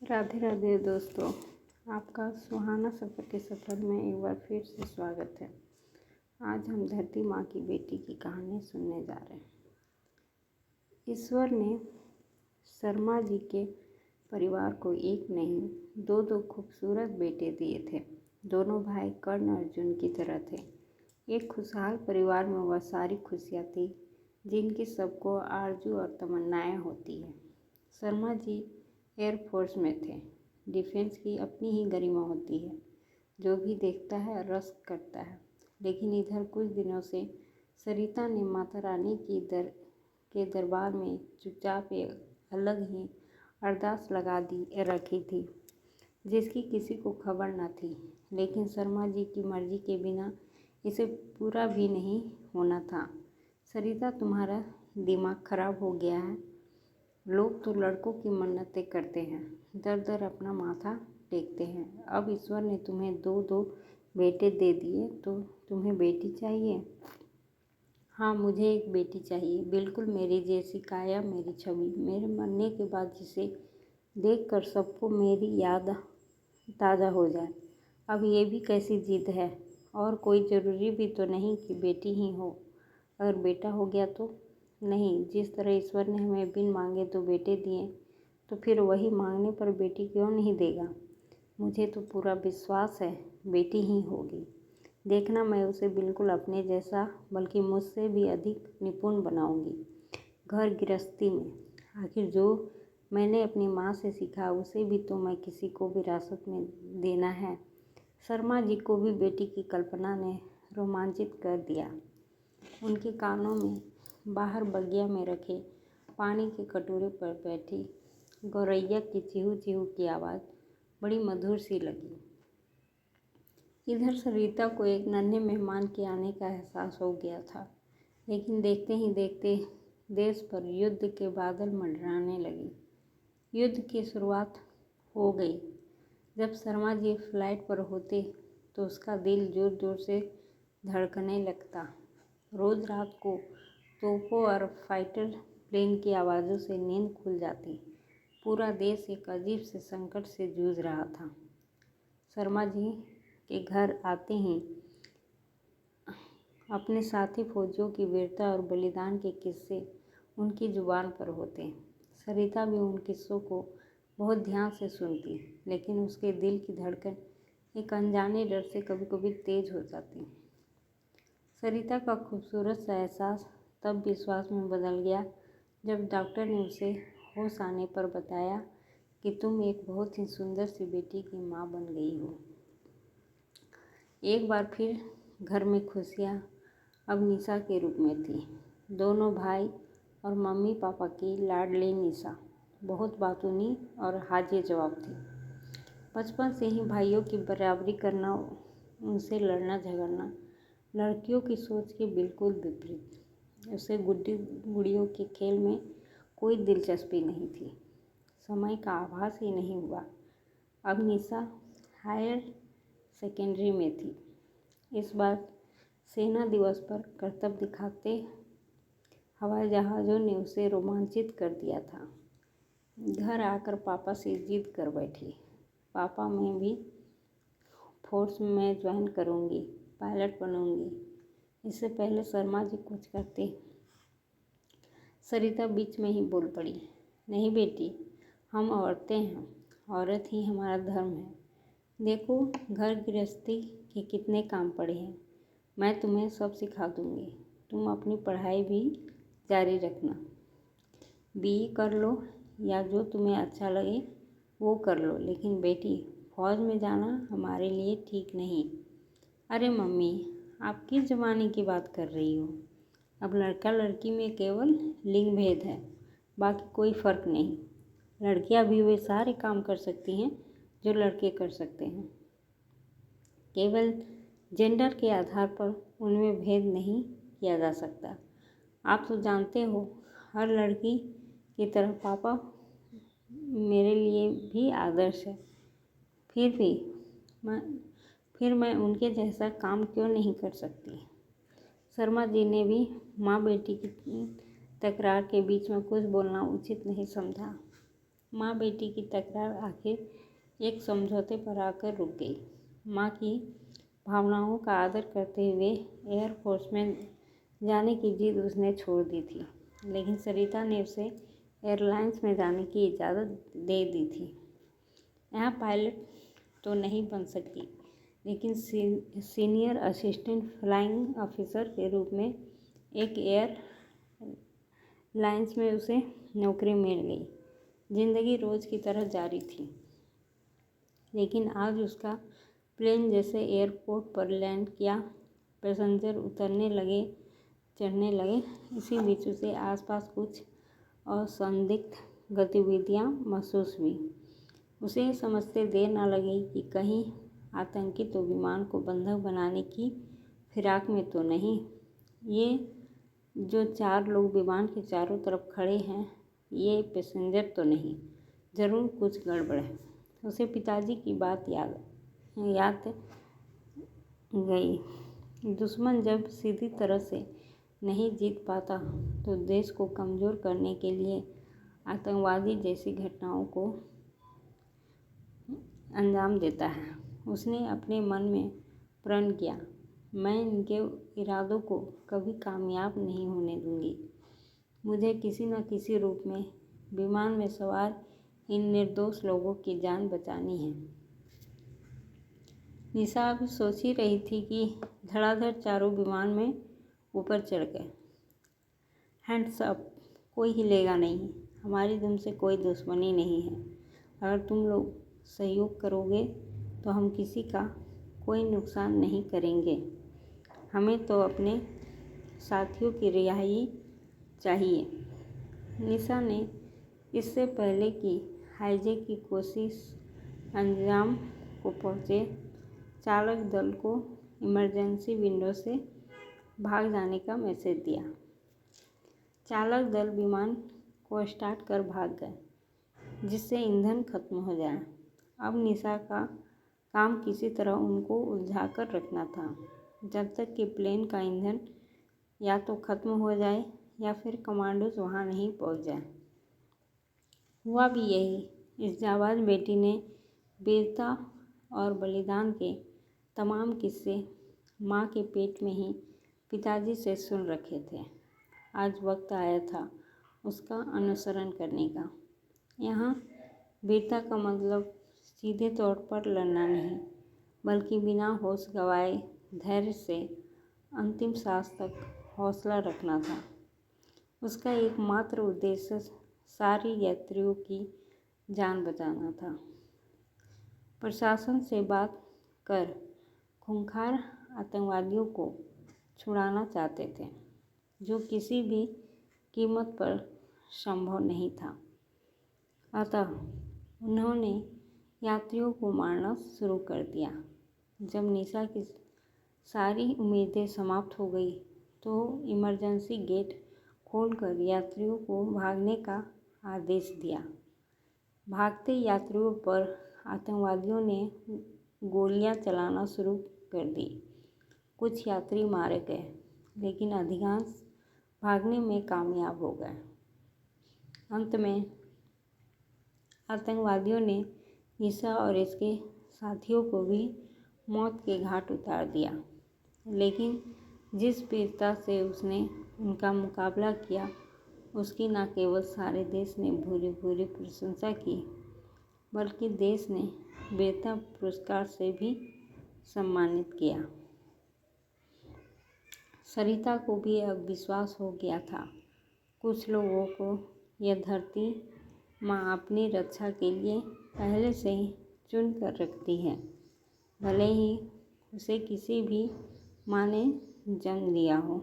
राधे राधे दोस्तों, आपका सुहाना सफ़र के सफ़र में एक बार फिर से स्वागत है। आज हम धरती माँ की बेटी की कहानी सुनने जा रहे हैं। ईश्वर ने शर्मा जी के परिवार को एक नहीं दो खूबसूरत बेटे दिए थे। दोनों भाई कर्ण अर्जुन की तरह थे। एक खुशहाल परिवार में वह सारी खुशियाँ थी जिनकी सबको आरजू और तमन्नाएं होती है। शर्मा जी एयरफोर्स में थे। डिफेंस की अपनी ही गरिमा होती है, जो भी देखता है रस करता है। लेकिन इधर कुछ दिनों से सरिता ने माता रानी के दरबार में चुपचाप एक अलग ही अरदास लगा दी रखी थी, जिसकी किसी को खबर न थी। लेकिन शर्मा जी की मर्जी के बिना इसे पूरा भी नहीं होना था। सरिता, तुम्हारा दिमाग खराब हो गया है। लोग तो लड़कों की मन्नतें करते हैं, दर दर अपना माथा टेकते हैं। अब ईश्वर ने तुम्हें दो बेटे दे दिए तो तुम्हें बेटी चाहिए। हाँ, मुझे एक बेटी चाहिए, बिल्कुल मेरी जैसी काया, मेरी छवि, मेरे मरने के बाद जिसे देखकर सबको मेरी याद ताज़ा हो जाए। अब ये भी कैसी जिद है। और कोई ज़रूरी भी तो नहीं कि बेटी ही हो। अगर बेटा हो गया तो नहीं, जिस तरह ईश्वर ने हमें बिन मांगे तो बेटे दिए, तो फिर वही मांगने पर बेटी क्यों नहीं देगा। मुझे तो पूरा विश्वास है बेटी ही होगी। देखना, मैं उसे बिल्कुल अपने जैसा बल्कि मुझसे भी अधिक निपुण बनाऊंगी घर गृहस्थी में। आखिर जो मैंने अपनी माँ से सीखा उसे भी तो मैं किसी को विरासत में देना है। शर्मा जी को भी बेटी की कल्पना ने रोमांचित कर दिया। उनके कानों में बाहर बगिया में रखे पानी के कटोरे पर बैठी गौरैया की चिहू चिहू की आवाज़ बड़ी मधुर सी लगी। इधर सरिता को एक नन्हे मेहमान के आने का एहसास हो गया था। लेकिन देखते ही देखते देश पर युद्ध के बादल मंडराने लगे। युद्ध की शुरुआत हो गई। जब शर्मा जी फ्लाइट पर होते तो उसका दिल जोर जोर से धड़कने लगता। रोज़ रात को तोपों और फाइटर प्लेन की आवाज़ों से नींद खुल जाती। पूरा देश एक अजीब से संकट से जूझ रहा था। शर्मा जी के घर आते ही अपने साथी फौजियों की वीरता और बलिदान के किस्से उनकी जुबान पर होते। सरिता भी उन किस्सों को बहुत ध्यान से सुनती, लेकिन उसके दिल की धड़कन एक अनजाने डर से कभी कभी तेज हो जाती। सरिता का खूबसूरत सा एहसास तब विश्वास में बदल गया जब डॉक्टर ने उसे होश आने पर बताया कि तुम एक बहुत ही सुंदर सी बेटी की माँ बन गई हो। एक बार फिर घर में खुशियाँ अब निशा के रूप में थी। दोनों भाई और मम्मी पापा की लाडली निशा बहुत बातूनी और हाजिर जवाब थी। बचपन से ही भाइयों की बराबरी करना, उनसे लड़ना झगड़ना लड़कियों की सोच के बिल्कुल विपरीत। उसे गुड्डी गुड़ियों के खेल में कोई दिलचस्पी नहीं थी। समय का आभास ही नहीं हुआ। अब निशा हायर सेकेंडरी में थी। इस बार सेना दिवस पर करतब दिखाते हवाई जहाज़ों ने उसे रोमांचित कर दिया था। घर आकर पापा से जिद कर बैठी, पापा मैं भी फोर्स में ज्वाइन करूँगी, पायलट बनूँगी। इससे पहले शर्मा जी कुछ करते, सरिता बीच में ही बोल पड़ी, नहीं बेटी, हम औरतें हैं, औरत ही हमारा धर्म है। देखो घर गृहस्थी के कितने काम पड़े हैं, मैं तुम्हें सब सिखा दूँगी। तुम अपनी पढ़ाई भी जारी रखना, बीई कर लो या जो तुम्हें अच्छा लगे वो कर लो, लेकिन बेटी फौज में जाना हमारे लिए ठीक नहीं। अरे मम्मी, आप किस ज़माने की बात कर रही हो। अब लड़का लड़की में केवल लिंग भेद है, बाकी कोई फ़र्क नहीं। लड़कियां भी वे सारे काम कर सकती हैं जो लड़के कर सकते हैं। केवल जेंडर के आधार पर उनमें भेद नहीं किया जा सकता। आप तो जानते हो, हर लड़की की तरह पापा मेरे लिए भी आदर्श है। फिर मैं उनके जैसा काम क्यों नहीं कर सकती। शर्मा जी ने भी माँ बेटी की तकरार के बीच में कुछ बोलना उचित नहीं समझा। माँ बेटी की तकरार आखिर एक समझौते पर आकर रुक गई। माँ की भावनाओं का आदर करते हुए एयरफोर्स में जाने की जिद उसने छोड़ दी थी, लेकिन सरिता ने उसे एयरलाइंस में जाने की इजाज़त दे दी थी। यहाँ पायलट तो नहीं बन सकती, लेकिन सीनियर असिस्टेंट फ्लाइंग ऑफिसर के रूप में एक एयरलाइंस में उसे नौकरी मिल गई। जिंदगी रोज़ की तरह जारी थी, लेकिन आज उसका प्लेन जैसे एयरपोर्ट पर लैंड किया, पैसेंजर उतरने लगे, चढ़ने लगे। इसी बीच उसे आसपास कुछ असंदिग्ध गतिविधियां महसूस हुई। उसे समझते देर न लगी कि कहीं आतंकी तो विमान को बंधक बनाने की फिराक में तो नहीं। ये जो 4 लोग विमान के चारों तरफ खड़े हैं, ये पैसेंजर तो नहीं। ज़रूर कुछ गड़बड़ है। उसे पिताजी की बात याद गई। दुश्मन जब सीधी तरह से नहीं जीत पाता तो देश को कमज़ोर करने के लिए आतंकवादी जैसी घटनाओं को अंजाम देता है। उसने अपने मन में प्रण किया, मैं इनके इरादों को कभी कामयाब नहीं होने दूंगी। मुझे किसी न किसी रूप में विमान में सवार इन निर्दोष लोगों की जान बचानी है। निशा अभी सोच ही रही थी कि धड़ाधड़ चारों विमान में ऊपर चढ़ गए। हैंड्स अप, कोई हिलेगा नहीं। हमारी तुमसे कोई दुश्मनी नहीं है। अगर तुम लोग सहयोग करोगे तो हम किसी का कोई नुकसान नहीं करेंगे। हमें तो अपने साथियों की रिहाई चाहिए। निशा ने इससे पहले कि हाईजैक की कोशिश अंजाम को पहुंचे, चालक दल को इमरजेंसी विंडो से भाग जाने का मैसेज दिया। चालक दल विमान को स्टार्ट कर भाग गए, जिससे ईंधन खत्म हो जाए। अब निशा का काम किसी तरह उनको उलझाकर रखना था, जब तक कि प्लेन का ईंधन या तो खत्म हो जाए या फिर कमांडोज वहां नहीं पहुंच जाए। हुआ भी यही। इस जाबाज बेटी ने वीरता और बलिदान के तमाम किस्से माँ के पेट में ही पिताजी से सुन रखे थे। आज वक्त आया था उसका अनुसरण करने का। यहाँ वीरता का मतलब सीधे तौर पर लड़ना नहीं, बल्कि बिना होश गंवाए धैर्य से अंतिम सांस तक हौसला रखना था। उसका एकमात्र उद्देश्य सारे यात्रियों की जान बचाना था। प्रशासन से बात कर खूंखार आतंकवादियों को छुड़ाना चाहते थे, जो किसी भी कीमत पर संभव नहीं था। अतः उन्होंने यात्रियों को मारना शुरू कर दिया। जब निशा की सारी उम्मीदें समाप्त हो गई तो इमरजेंसी गेट खोलकर यात्रियों को भागने का आदेश दिया। भागते यात्रियों पर आतंकवादियों ने गोलियां चलाना शुरू कर दी। कुछ यात्री मारे गए, लेकिन अधिकांश भागने में कामयाब हो गए। अंत में आतंकवादियों ने निशा और इसके साथियों को भी मौत के घाट उतार दिया, लेकिन जिस वीरता से उसने उनका मुकाबला किया, उसकी न केवल सारे देश ने भूरी भूरी प्रशंसा की, बल्कि देश ने वीरता पुरस्कार से भी सम्मानित किया। सरिता को भी अब विश्वास हो गया था, कुछ लोगों को यह धरती माँ अपनी रक्षा के लिए पहले से ही चुन कर रखती है, भले ही उसे किसी भी माँ ने जन्म दिया हो।